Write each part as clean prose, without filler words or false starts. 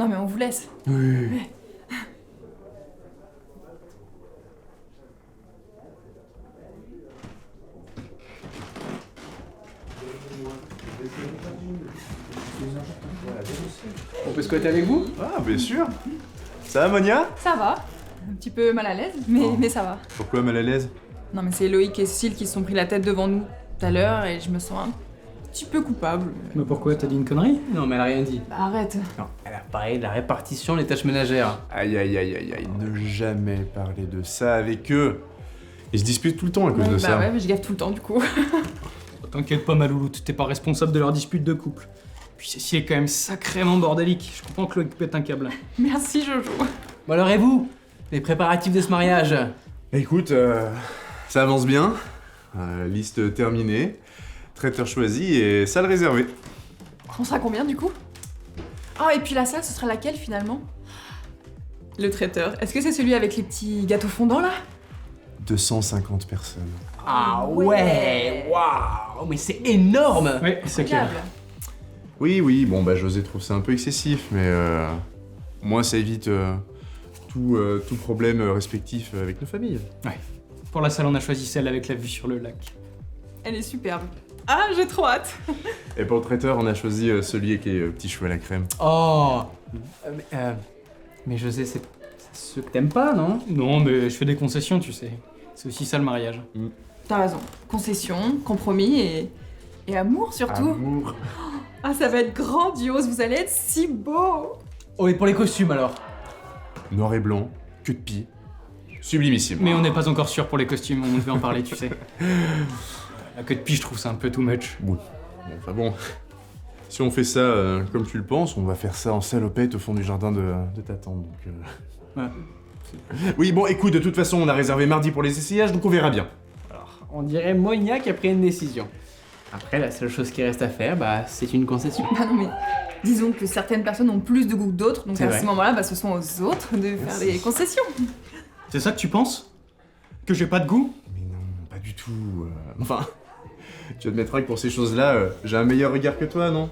Non mais on vous laisse. Oui. Ouais. On peut squatter avec vous? Ah, bien sûr. Ça va, Monia? Ça va. Un petit peu mal à l'aise, mais ça va. Pourquoi mal à l'aise? Non mais c'est Loïc et Cécile qui se sont pris la tête devant nous tout à l'heure et je me sens un petit peu coupable. Mais pourquoi, t'as dit une connerie? Non, mais elle a rien dit. Bah arrête. Non, elle a parlé de la répartition des tâches ménagères. Aïe, aïe, aïe, aïe, aïe. Ne jamais parler de ça avec eux. Ils se disputent tout le temps à cause de ça. Bah ouais, mais je gaffe tout le temps du coup. T'inquiète pas, ma louloute, t'es pas responsable de leur dispute de couple. Puis Cécile est quand même sacrément bordélique. Je comprends que Loïc pète un câble. Merci Jojo. Bon alors et vous? Les préparatifs de ce mariage? Écoute, ça avance bien. Liste terminée. Traiteur choisi et salle réservée. On sera combien du coup? Ah et puis la salle, ce sera laquelle finalement? Le traiteur. Est-ce que c'est celui avec les petits gâteaux fondants là? 250 personnes. Ah ouais! Waouh! Mais c'est énorme! Oui, c'est clair. Incroyable. Oui, bon bah José trouve ça un peu excessif, mais moi ça évite tout problème respectif avec nos familles. Ouais. Pour la salle, on a choisi celle avec la vue sur le lac. Elle est superbe. Ah, j'ai trop hâte. Et pour le traiteur, on a choisi celui avec les petits choux à la crème. Oh! Mais José, c'est ceux que t'aimes pas, non? Non, mais je fais des concessions, tu sais. C'est aussi ça le mariage. T'as raison. Concession, compromis et amour surtout. Amour. Ah, ça va être grandiose, vous allez être si beau. Oh, et pour les costumes alors? Noir et blanc, queue de pied. Sublimissime. Mais on n'est pas encore sûr pour les costumes, on devait en parler, tu sais. La queue de pie, je trouve ça un peu too much. Oui. Enfin bon. Si on fait ça comme tu le penses, on va faire ça en salopette au fond du jardin de ta tante. Donc, Ouais. Oui, bon, écoute, de toute façon, on a réservé mardi pour les essayages, donc on verra bien. Alors, on dirait Monia qui a pris une décision. Après, la seule chose qui reste à faire, bah, c'est une concession. Ah non mais, disons que certaines personnes ont plus de goût que d'autres, donc C'est à vrai. ce moment-là, bah, ce sont aux autres de faire des concessions. C'est ça que tu penses? Que j'ai pas de goût? Mais non, pas du tout. Enfin, tu admettras que pour ces choses-là, j'ai un meilleur regard que toi, non?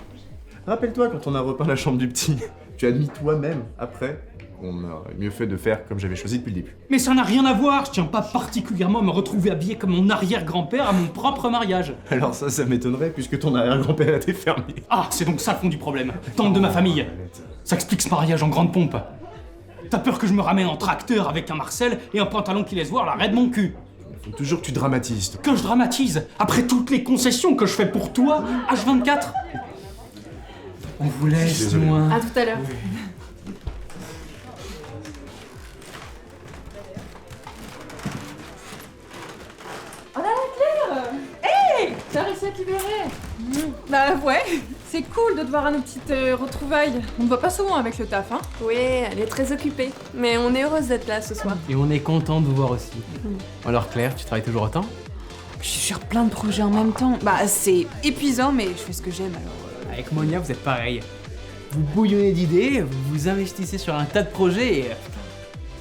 Rappelle-toi quand on a repeint la chambre du petit. Tu as admis toi-même, après, qu'on aurait mieux fait de faire comme j'avais choisi depuis le début. Mais ça n'a rien à voir, je tiens pas particulièrement à me retrouver habillé comme mon arrière-grand-père à mon propre mariage. Alors ça m'étonnerait, puisque ton arrière-grand-père a été fermé. Ah, c'est donc ça le fond du problème. Tante de ma famille. Arrête. Ça explique ce mariage en grande pompe. T'as peur que je me ramène en tracteur avec un Marcel et un pantalon qui laisse voir la raie de mon cul. Faut toujours que tu dramatises. Que je dramatise après toutes les concessions que je fais pour toi, H24. On vous laisse, Désolé. moi. À tout à l'heure. Oh là là, Claire! Hey! T'as réussi à te libérer? Bah ouais, c'est cool de te voir à nos petites retrouvailles. On ne voit pas souvent avec le taf, hein? Oui, elle est très occupée. Mais on est heureuse d'être là ce soir. Et on est content de vous voir aussi. Alors Claire, tu travailles toujours autant? Je suis sur plein de projets en même temps. Bah, c'est épuisant, mais je fais ce que j'aime alors. Avec Monia, vous êtes pareil. Vous bouillonnez d'idées, vous vous investissez sur un tas de projets et...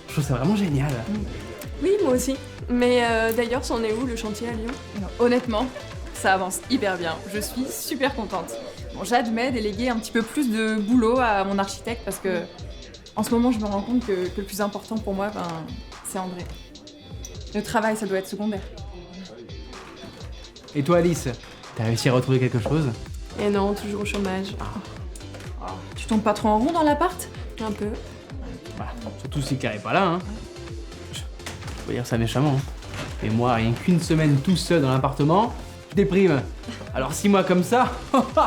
Je trouve ça vraiment génial. Oui, moi aussi. Mais d'ailleurs, c'en est où le chantier à Lyon? Alors, honnêtement, ça avance hyper bien. Je suis super contente. Bon, j'admets déléguer un petit peu plus de boulot à mon architecte parce que en ce moment, je me rends compte que le plus important pour moi, c'est André. Le travail, ça doit être secondaire. Et toi Alice, t'as réussi à retrouver quelque chose? Et non, toujours au chômage. Tu tombes pas trop en rond dans l'appart? Un peu. Voilà, surtout si Claire est pas là, hein. Faut dire ça méchamment. Hein. Et moi, rien qu'une semaine tout seul dans l'appartement, je déprime. Alors 6 mois comme ça,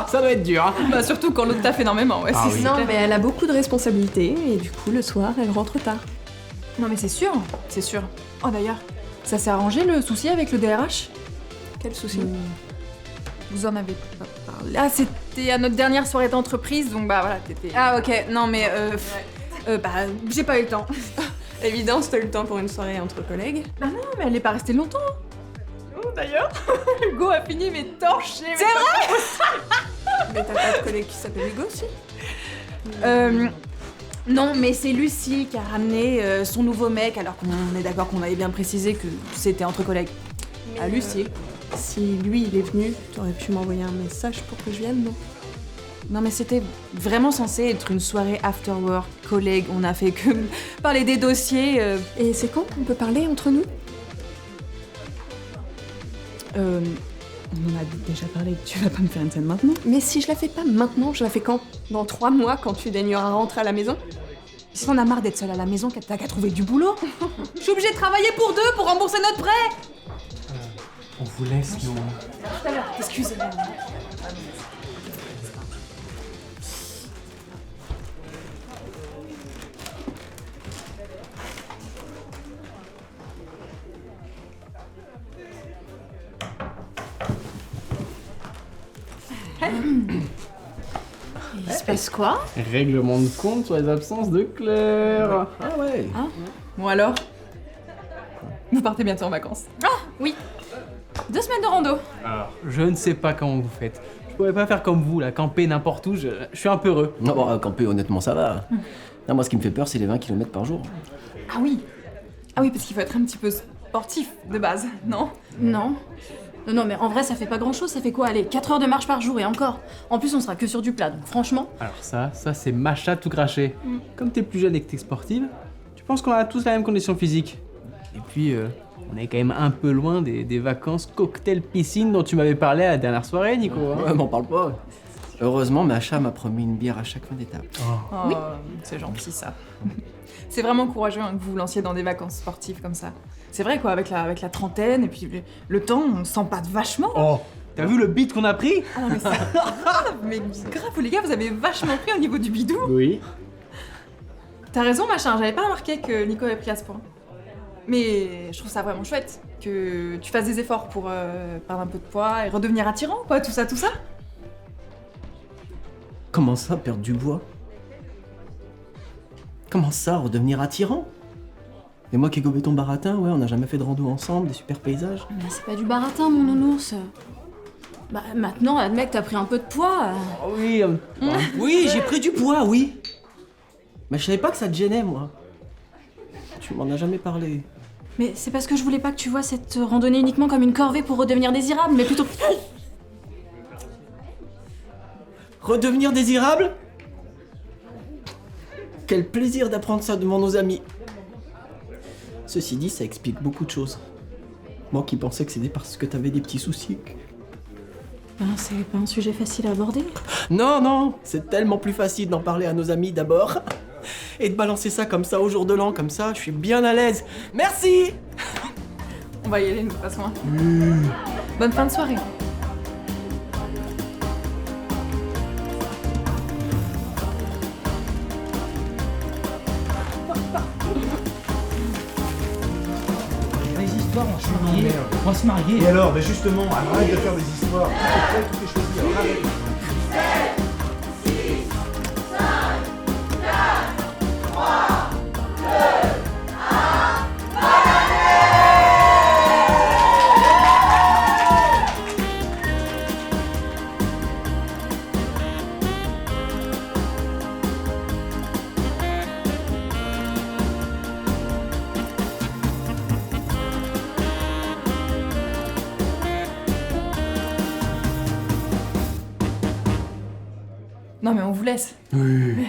ça doit être dur, hein. Bah surtout quand l'autre taffe énormément, ouais. Ah c'est oui. clair. Non, mais elle a beaucoup de responsabilités et du coup, le soir, elle rentre tard. Non mais c'est sûr, c'est sûr. Oh d'ailleurs, ça s'est arrangé le souci avec le DRH? Quel souci. Vous en avez pas parlé. Ah, c'était à notre dernière soirée d'entreprise, donc bah voilà, t'étais... Ah, ok. Non, mais bah, j'ai pas eu le temps. Évidence, t'as eu le temps pour une soirée entre collègues. Bah non, mais elle est pas restée longtemps. Oh, d'ailleurs, Hugo a fini mais torché. C'est vrai. Mais t'as pas de collègue qui s'appelle Hugo aussi? Non, mais c'est Lucie qui a ramené son nouveau mec, alors qu'on est d'accord qu'on avait bien précisé que c'était entre collègues. Mais, À Lucie. Si lui, il est venu, t'aurais pu m'envoyer un message pour que je vienne, non? Non mais c'était vraiment censé être une soirée after work, collègues, on a fait que parler des dossiers. Et c'est quand qu'on peut parler entre nous? On en a déjà parlé, tu vas pas me faire une scène maintenant? Mais si je la fais pas maintenant, je la fais quand? Dans 3 mois, quand tu daigneras rentrer à la maison? Si on a marre d'être seule à la maison, t'as qu'à trouver du boulot. Je suis obligée de travailler pour 2 pour rembourser notre prêt. On vous laisse, non? Tout à l'heure, excusez-moi. Il se passe quoi? Règlement de compte sur les absences de Claire. Ah ouais. Bon alors vous partez bientôt en vacances. 2 semaines de rando. Alors, je ne sais pas comment vous faites. Je pourrais pas faire comme vous, là, camper n'importe où, je suis un peu heureux. Non, bon, camper, honnêtement, ça va. Non, moi, ce qui me fait peur, c'est les 20 km par jour. Ah oui parce qu'il faut être un petit peu sportif de base, non? Non. Non, mais en vrai, ça fait pas grand-chose. Ça fait quoi? Allez, 4 heures de marche par jour et encore. En plus, on sera que sur du plat, donc franchement... Alors ça c'est Macha tout craché. Comme t'es plus jeune et que t'es sportive, tu penses qu'on a tous la même condition physique. Et puis, on est quand même un peu loin des vacances cocktail piscine dont tu m'avais parlé à la dernière soirée, Nico. hein. Ouais, m'en parle pas. Heureusement, Macha m'a promis une bière à chaque fin d'étape. Oh, c'est gentil ça. C'est vraiment courageux hein, que vous vous lanciez dans des vacances sportives comme ça. C'est vrai quoi, avec la trentaine et puis le temps, on s'empâte vachement. Oh, t'as vu le beat qu'on a pris? Ah non, mais c'est grave, mais grave, les gars, vous avez vachement pris au niveau du bidou. Oui. T'as raison, machin, j'avais pas remarqué que Nico avait pris à ce point. Mais je trouve ça vraiment chouette que tu fasses des efforts pour perdre un peu de poids et redevenir attirant, quoi, tout ça. Comment ça, perdre du bois? Comment ça, redevenir attirant? Et moi qui ai gobé ton baratin, ouais, on n'a jamais fait de rando ensemble, des super paysages. Mais c'est pas du baratin, mon nounours. Bah, maintenant, admets que t'as pris un peu de poids. Oh oui, Oui, j'ai pris du poids, oui. Mais je savais pas que ça te gênait, moi. Tu m'en as jamais parlé. Mais c'est parce que je voulais pas que tu vois cette randonnée uniquement comme une corvée pour redevenir désirable, mais plutôt... Redevenir désirable? Quel plaisir d'apprendre ça devant nos amis. Ceci dit, ça explique beaucoup de choses. Moi qui pensais que c'était parce que t'avais des petits soucis. Ben, c'est pas un sujet facile à aborder. Non, c'est tellement plus facile d'en parler à nos amis d'abord. Et de balancer ça comme ça au jour de l'an, comme ça, je suis bien à l'aise. Merci! On va y aller, de toute façon. Bonne fin de soirée. Les histoires, on va se marier. Et alors, mais justement, arrête de faire des histoires. Après, tout est choisi. Alors, arrête. Non mais on vous laisse. Oui.